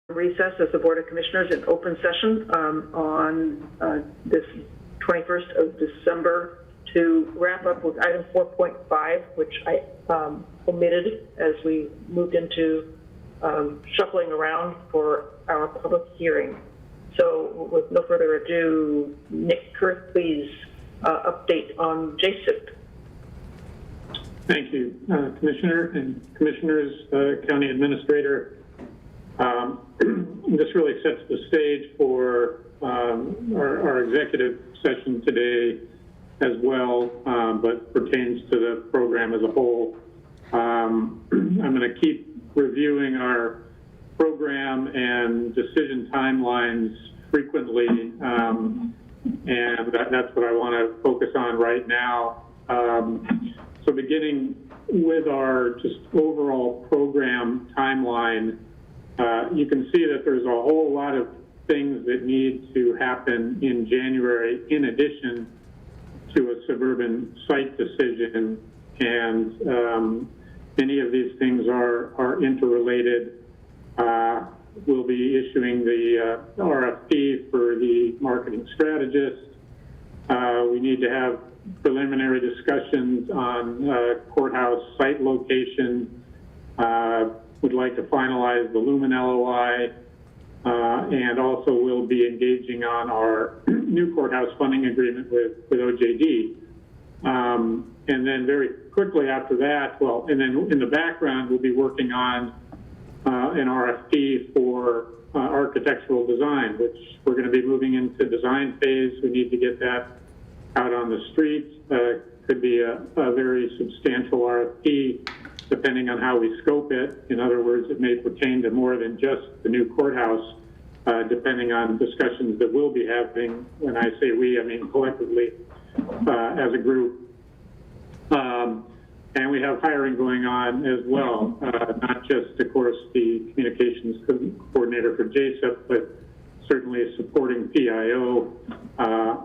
recess as the Board of Commissioners in open session on this 21st of December to wrap up with item 4.5, which I omitted as we moved into shuffling around for our public hearing. So with no further ado, Nick Kurth, please update on JSIP. Thank you, Commissioner and Commissioners, County Administrator. This really sets the stage for our executive session today as well, but pertains to the program as a whole. I'm going to keep reviewing our program and decision timelines frequently, and that's what I want to focus on right now. So beginning with our just overall program timeline, you can see that there's a whole lot of things that need to happen in January in addition to a suburban site decision, and many of these things are interrelated. We'll be issuing the RFP for the marketing strategist. We need to have preliminary discussions on courthouse site location. Would like to finalize the Lumen LOI, and also we'll be engaging on our new courthouse funding agreement with OJD. And then very quickly after that, and then in the background, we'll be working on an RFP for architectural design, which we're going to be moving into design phase. We need to get that out on the streets. Could be a very substantial RFP, depending on how we scope it. In other words, it may pertain to more than just the new courthouse, depending on discussions that we'll be having. When I say we, I mean collectively as a group. And we have hiring going on as well, not just, of course, the communications coordinator for JSIP, but certainly a supporting PIO.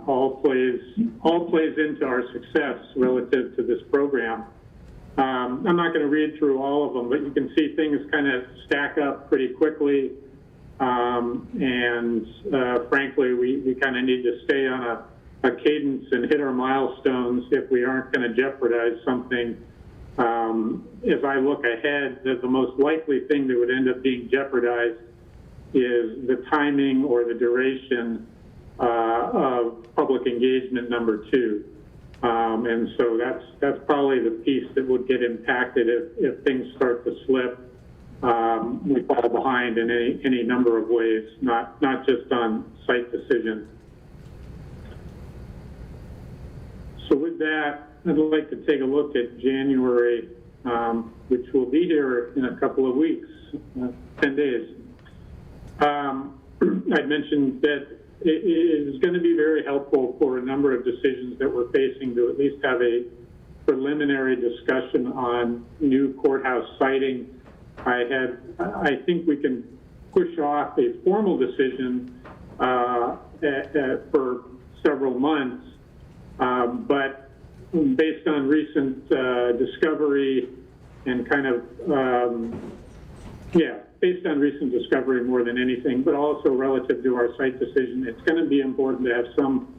All plays into our success relative to this program. I'm not going to read through all of them, but you can see things kind of stack up pretty quickly. And frankly, we kind of need to stay on a cadence and hit our milestones if we aren't going to jeopardize something. As I look ahead, the most likely thing that would end up being jeopardized is the timing or the duration of public engagement number 2. And so that's probably the piece that would get impacted if things start to slip. We fall behind in any number of ways, not just on site decisions. So with that, I'd like to take a look at January, which will be here in a couple of weeks, 10 days. I'd mentioned that it is going to be very helpful for a number of decisions that we're facing to at least have a preliminary discussion on new courthouse siting. I think we can push off a formal decision for several months, but based on recent discovery and kind of, based on recent discovery more than anything, but also relative to our site decision, it's going to be important to have some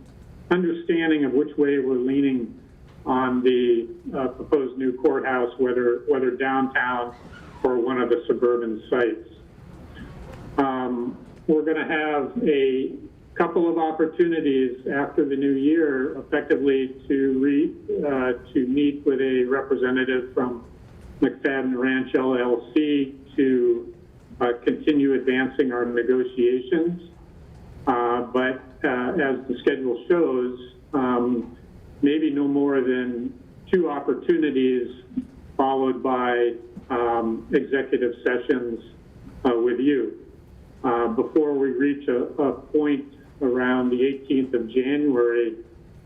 understanding of which way we're leaning on the proposed new courthouse, whether downtown or one of the suburban sites. We're going to have a couple of opportunities after the new year, effectively to meet with a representative from McFadden Ranch LLC to continue advancing our negotiations. But as the schedule shows, maybe no more than 2 opportunities followed by executive sessions with you. Before we reach a point around the 18th of January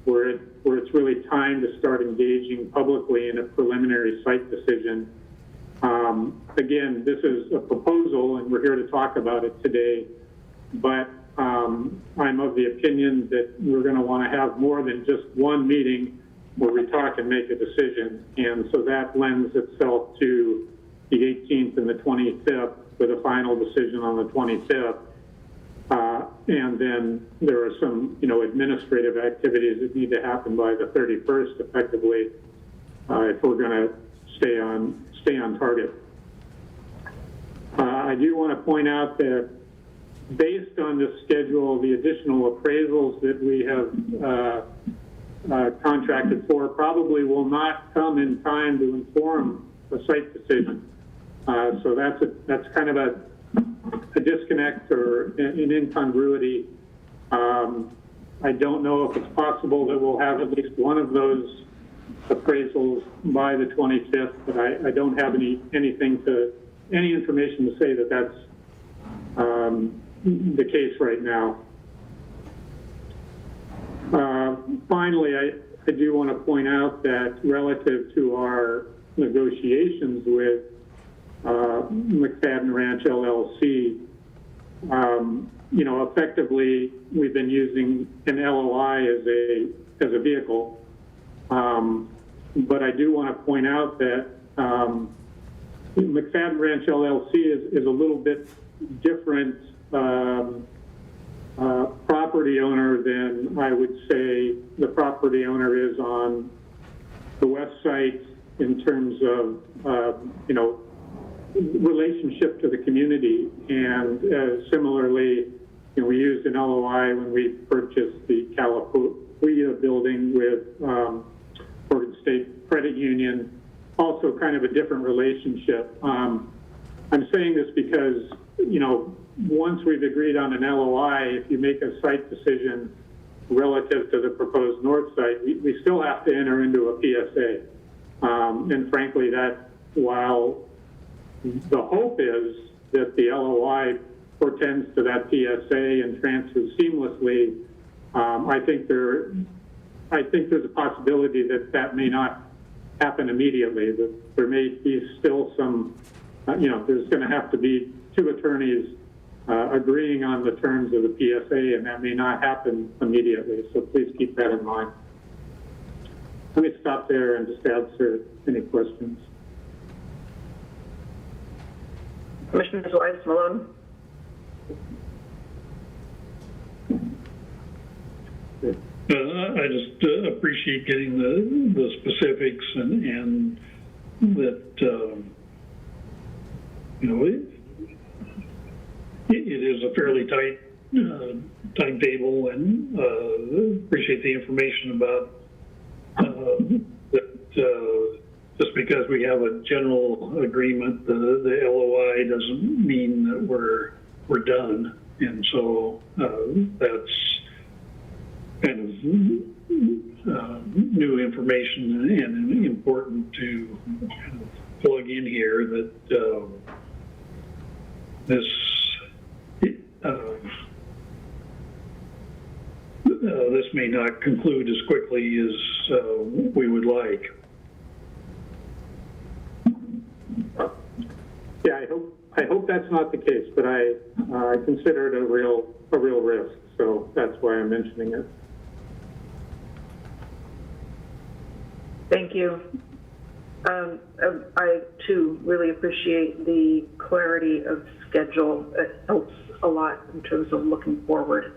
where it's really time to start engaging publicly in a preliminary site decision. Again, this is a proposal and we're here to talk about it today, but I'm of the opinion that we're going to want to have more than just one meeting where we talk and make a decision. And so that lends itself to the 18th and the 25th with a final decision on the 25th. And then there are some, administrative activities that need to happen by the 31st effectively, if we're going to stay on target. I do want to point out that based on the schedule, the additional appraisals that we have contracted for probably will not come in time to inform a site decision. So that's kind of a disconnect or an incongruity. I don't know if it's possible that we'll have at least one of those appraisals by the 25th, but I don't have any information to say that that's the case right now. Finally, I do want to point out that relative to our negotiations with McFadden Ranch LLC, effectively we've been using an LOI as a vehicle. But I do want to point out that McFadden Ranch LLC is a little bit different property owner than I would say the property owner is on the west side in terms of, relationship to the community. And similarly, we used an LOI when we purchased the California building with Oregon State Credit Union, also kind of a different relationship. I'm saying this because, once we've agreed on an LOI, if you make a site decision relative to the proposed north site, we still have to enter into a PSA. And frankly, that while the hope is that the LOI portends to that PSA and transfers seamlessly, I think there's a possibility that may not happen immediately. That there may be still some, there's going to have to be two attorneys agreeing on the terms of the PSA, and that may not happen immediately. So please keep that in mind. Let me stop there and just answer any questions. Commissioners Wise, Malone. I just appreciate getting the specifics and that, it is a fairly tight timetable, and appreciate the information about that. Just because we have a general agreement, the LOI doesn't mean that we're done, and so that's kind of new information and important to kind of plug in here that this may not conclude as quickly as we would like. Yeah, I hope that's not the case, but I consider it a real risk, so that's why I'm mentioning it. Thank you. I too really appreciate the clarity of schedule. It helps a lot in terms of looking forward.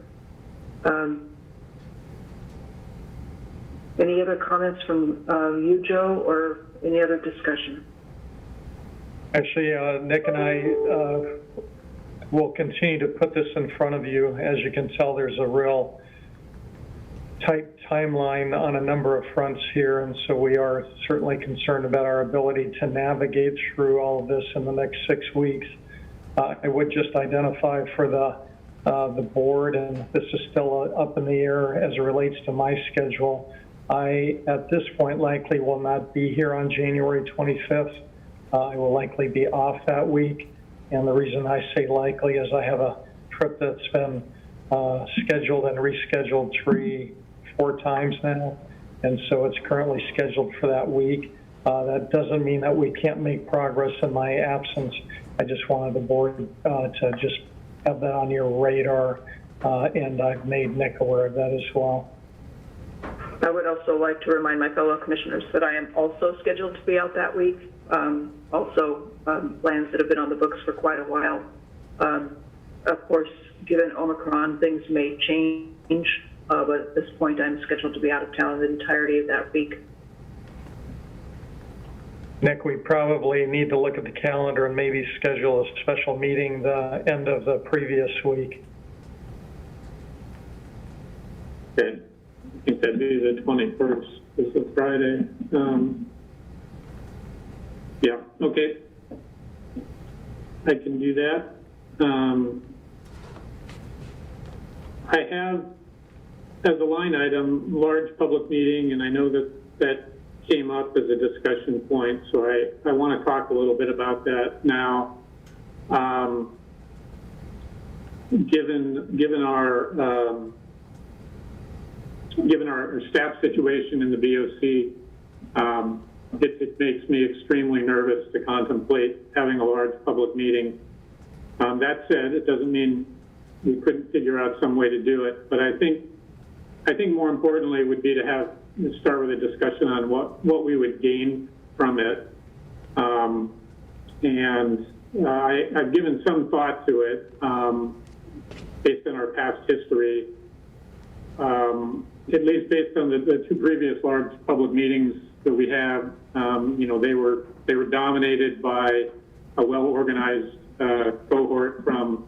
Any other comments from you, Joe, or any other discussion? Actually, Nick and I will continue to put this in front of you. As you can tell, there's a real tight timeline on a number of fronts here, and so we are certainly concerned about our ability to navigate through all of this in the next 6 weeks. I would just identify for the board, and this is still up in the air as it relates to my schedule. I, at this point, likely will not be here on January 25th. I will likely be off that week, and the reason I say likely is I have a trip that's been scheduled and rescheduled 3-4 times now, and so it's currently scheduled for that week. That doesn't mean that we can't make progress in my absence. I just wanted the board to just have that on your radar, and I've made Nick aware of that as well. I would also like to remind my fellow commissioners that I am also scheduled to be out that week, also plans that have been on the books for quite a while. Of course, given Omicron, things may change, but at this point, I'm scheduled to be out of town the entirety of that week. Nick, we probably need to look at the calendar and maybe schedule a special meeting the end of the previous week. Okay, I think that'd be the 21st, is a Friday. Yeah, okay. I can do that. I have, as a line item, large public meeting, and I know that came up as a discussion point, so I want to talk a little bit about that now. Given our staff situation in the BOC, it makes me extremely nervous to contemplate having a large public meeting. That said, it doesn't mean we couldn't figure out some way to do it, but I think more importantly would be to start with a discussion on what we would gain from it. I've given some thought to it based on our past history, at least based on the two previous large public meetings that we have. They were dominated by a well-organized cohort from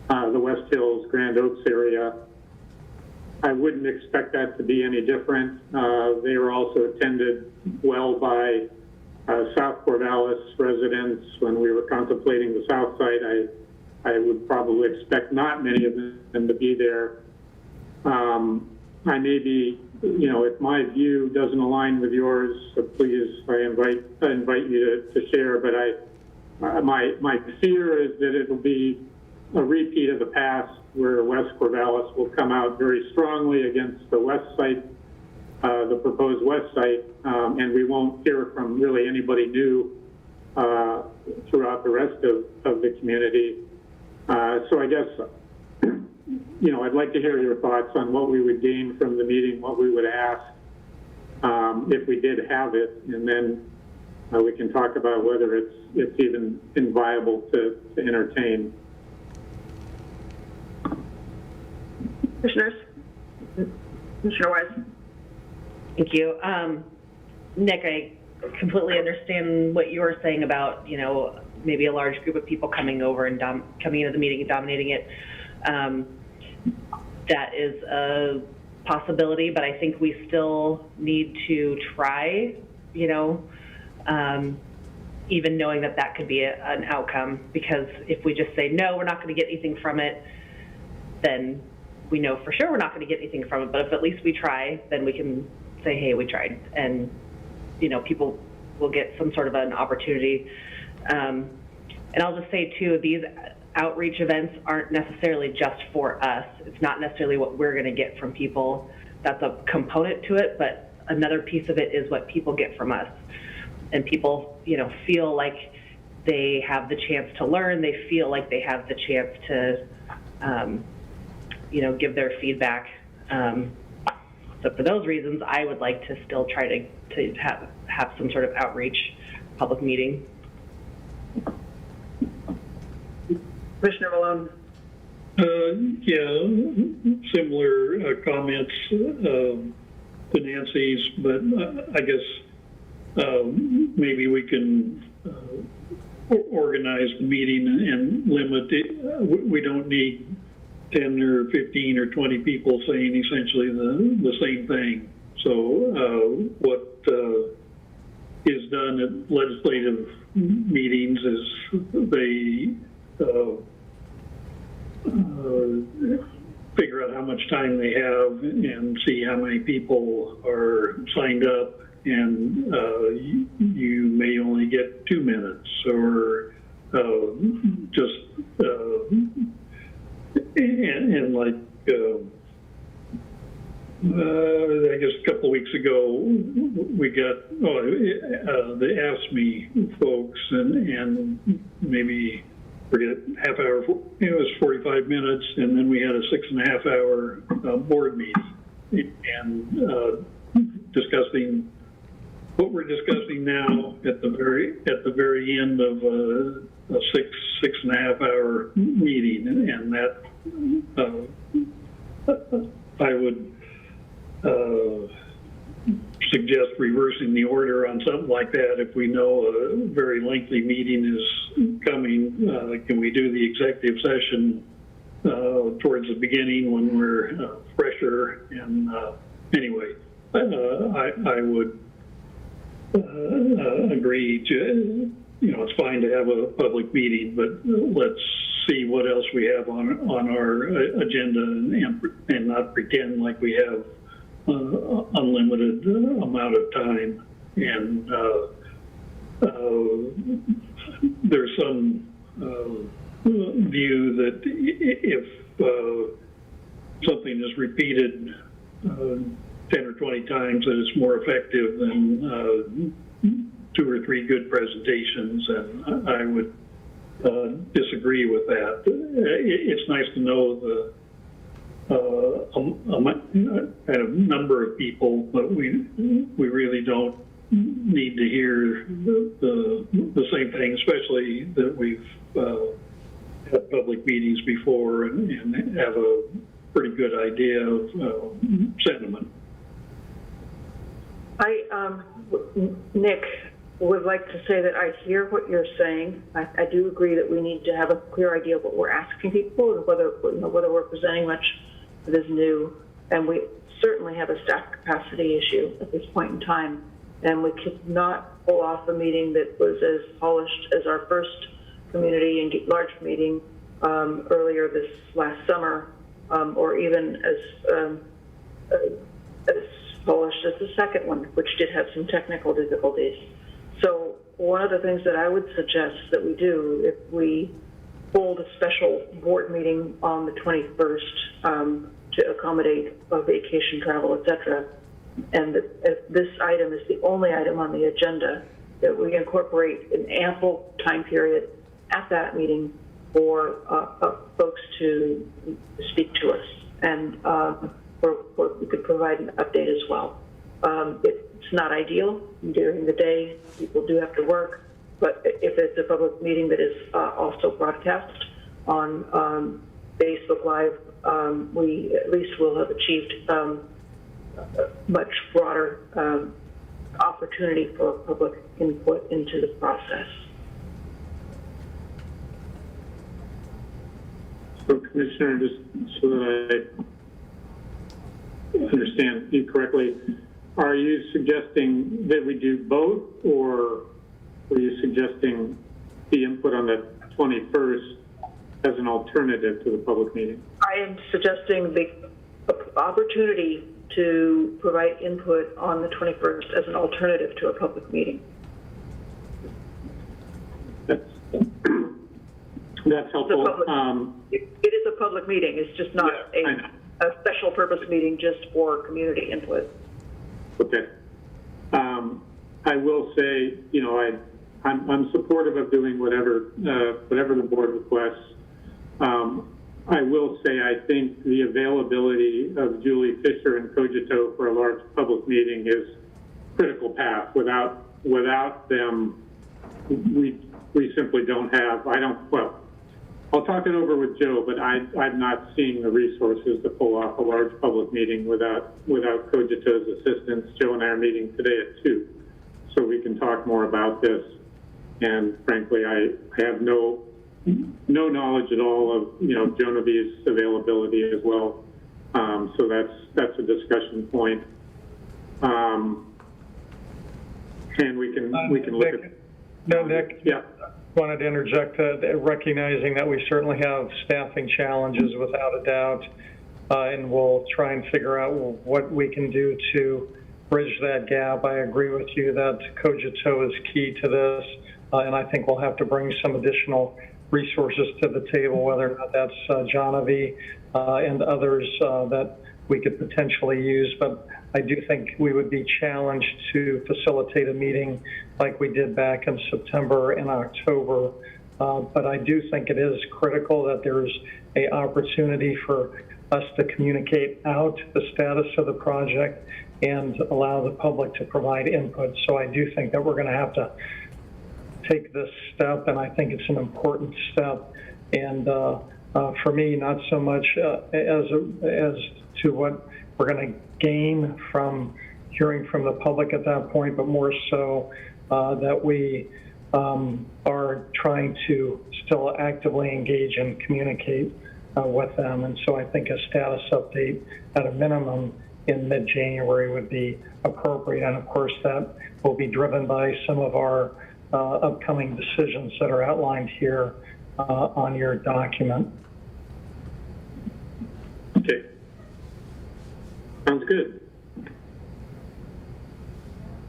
the West Hills, Grand Oaks area. I wouldn't expect that to be any different. They were also attended well by South Corvallis residents. When we were contemplating the South side, I would probably expect not many of them to be there. I may be, if my view doesn't align with yours, so please, I invite you to share. But my fear is that it will be a repeat of the past, where West Corvallis will come out very strongly against the west site, the proposed west site, and we won't hear from really anybody new throughout the rest of the community. So I guess, I'd like to hear your thoughts on what we would gain from the meeting, what we would ask if we did have it, and then we can talk about whether it's even viable to entertain. Commissioners? Commissioner Wise? Thank you. Nick, I completely understand what you were saying about, maybe a large group of people coming over and coming into the meeting and dominating it. That is a possibility, but I think we still need to try, even knowing that could be an outcome, because if we just say, no, we're not going to get anything from it, then we know for sure we're not going to get anything from it. But if at least we try, then we can say, hey, we tried. And, people will get some sort of an opportunity. And I'll just say, too, these outreach events aren't necessarily just for us. It's not necessarily what we're going to get from people. That's a component to it, but another piece of it is what people get from us. And people, feel like they have the chance to learn. They feel like they have the chance to, give their feedback. So for those reasons, I would like to still try to have some sort of outreach public meeting. Commissioner Malone? Yeah, similar comments to Nancy's, but I guess maybe we can organize the meeting and limit it. We don't need 10 or 15 or 20 people saying essentially the same thing. So what is done at legislative meetings is they figure out how much time they have and see how many people are signed up, and you may only get 2 minutes or just and like I guess a couple of weeks ago we got the Ask Me folks and maybe forget half hour. It was 45 minutes, and then we had a 6.5 hour board meeting and discussing what we're discussing now at the very end of a 6.5 hour meeting, and that I would suggest reversing the order on something like that. If we know a very lengthy meeting is coming, can we do the executive session towards the beginning when we're fresher? And anyway, I would agree to, it's fine to have a public meeting, but let's see what else we have on our agenda and not pretend like we have unlimited amount of time. And there's some view that if something is repeated 10 or 20 times, that it's more effective than 2 or 3 good presentations, and I would disagree with that. It's nice to know the kind of number of people, but we really don't need to hear the same thing, especially that we've had public meetings before and have a pretty good idea of sentiment. Nick, would like to say that I hear what you're saying. I do agree that we need to have a clear idea of what we're asking people and whether we're presenting much that is new. And we certainly have a staff capacity issue at this point in time. And we could not pull off a meeting that was as polished as our first community and large meeting earlier this last summer, or even as polished as the second one, which did have some technical difficulties. So one of the things that I would suggest that we do, if we hold a special board meeting on the 21st to accommodate vacation travel, et cetera, and that if this item is the only item on the agenda, that we incorporate an ample time period at that meeting for folks to speak to us, and or we could provide an update as well. It's not ideal. During the day, people do have to work, but if it's a public meeting that is also broadcast on Facebook Live, we at least will have achieved much broader opportunity for public input into the process. So, Commissioner, just so that I understand you correctly, are you suggesting that we do both, or were you suggesting the input on the 21st as an alternative to the public meeting? I am suggesting the opportunity to provide input on the 21st as an alternative to a public meeting. That's helpful. It is a public meeting. It's just not a special purpose meeting just for community input. Okay. I will say, I'm supportive of doing whatever the board requests. I will say I think the availability of Julie Fisher and Cogito for a large public meeting is critical path. Without them, we simply don't have. I'll talk it over with Joe, but I'm not seeing the resources to pull off a large public meeting without Cogito's assistance. Joe and I are meeting today at 2, so we can talk more about this. And frankly, I have no knowledge at all of Genevieve's availability as well. So that's a discussion point. And we can look at. No, Nick. Yeah. Wanted to interject, recognizing that we certainly have staffing challenges without a doubt, and we'll try and figure out what we can do to bridge that gap. I agree with you that Cogito is key to this, and I think we'll have to bring some additional resources to the table, whether or not that's Genevieve and others that we could potentially use. But I do think we would be challenged to facilitate a meeting like we did back in September and October But I do think it is critical that there's a opportunity for us to communicate out the status of the project and allow the public to provide input. So I do think that we're going to have to take this step, and I think it's an important step. And for me, not so much as to what we're going to gain from hearing from the public at that point, but more so that we are trying to still actively engage and communicate with them. And so I think a status update at a minimum in mid-January would be appropriate. And of course, that will be driven by some of our upcoming decisions that are outlined here on your document. Okay. Sounds good.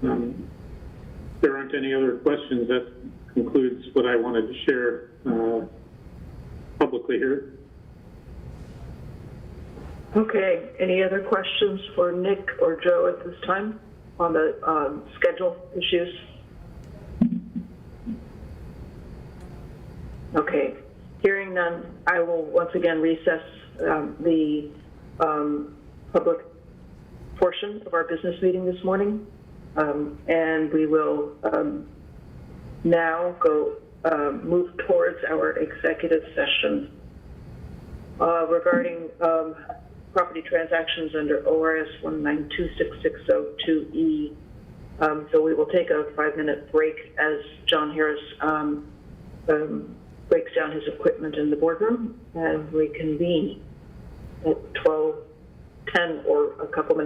If there aren't any other questions, that concludes what I wanted to share publicly here. Okay, any other questions for Nick or Joe at this time on the schedule issues? Okay, hearing none, I will once again recess the public portion of our business meeting this morning, and we will now go move towards our executive session regarding property transactions under ORS 1926602E. So we will take a 5-minute break as John Harris breaks down his equipment in the boardroom and reconvene at 12:10 or a couple minutes